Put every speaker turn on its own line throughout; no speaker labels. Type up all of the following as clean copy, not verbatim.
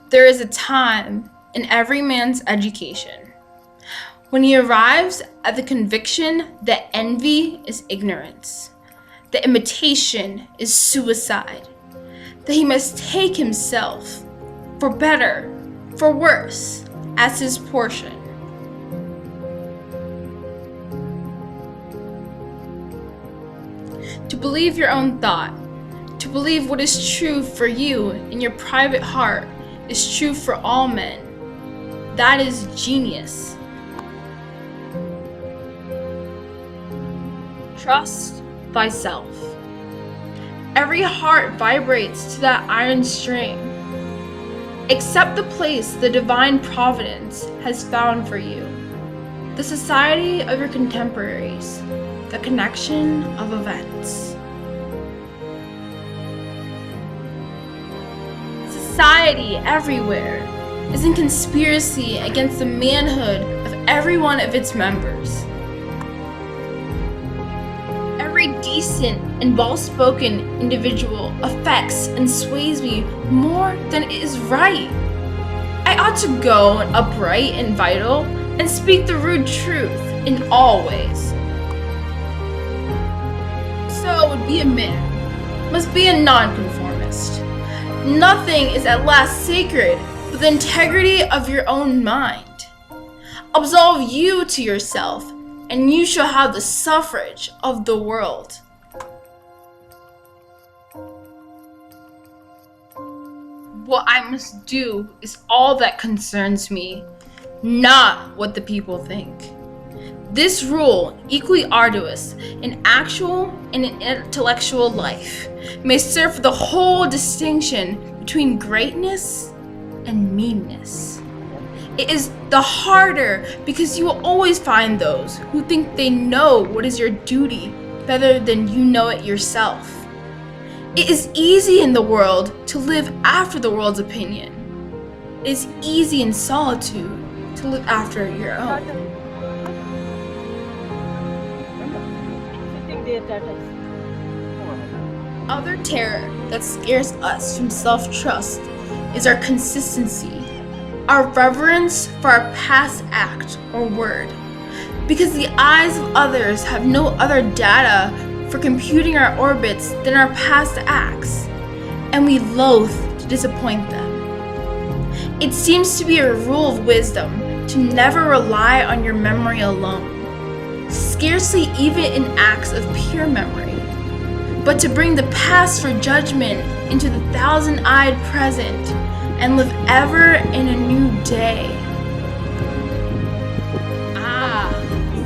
There is a time in every man's education when he arrives at the conviction that envy is ignorance, that imitation is suicide, that he must take himself, for better, for worse, as his portion. To believe your own thought, to believe what is true for you in your private heart is true for all men. That is genius. Trust thyself. Every heart vibrates to that iron string. Accept the place the divine providence has found for you, the society of your contemporaries, the connection of events. Society everywhere is in conspiracy against the manhood of every one of its members. Every decent and well-spoken individual affects and sways me more than it is right. I ought to go upright and vital and speak the rude truth in all ways. So would be a man, must be a nonconformist. Nothing is at last sacred but the integrity of your own mind. Absolve you to yourself, and you shall have the suffrage of the world. What I must do is all that concerns me, not what the people think. This rule, equally arduous in actual and in intellectual life, may serve for the whole distinction between greatness and meanness. It is the harder because you will always find those who think they know what is your duty better than you know it yourself. It is easy in the world to live after the world's opinion. It is easy in solitude to live after your own. Other terror that scares us from self-trust is our consistency, our reverence for our past act or word, because the eyes of others have no other data for computing our orbits than our past acts, and we loathe to disappoint them. It seems to be a rule of wisdom to never rely on your memory alone, scarcely even in acts of pure memory, but to bring the past for judgment into the thousand-eyed present and live ever in a new day.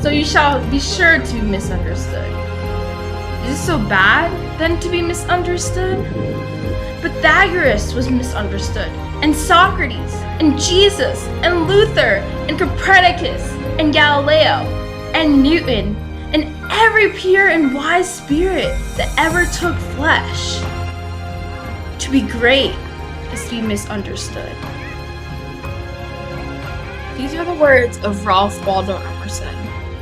So you shall be sure to be misunderstood. Is it so bad, then, to be misunderstood? Pythagoras was misunderstood, and Socrates, and Jesus, and Luther, and Copernicus, and Galileo, and Newton, and every pure and wise spirit that ever took flesh. To be great is to be misunderstood. These are the words of Ralph Waldo Emerson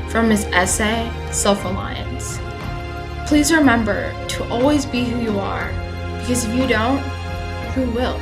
from his essay, Self-Reliance. Please remember to always be who you are, because if you don't, who will?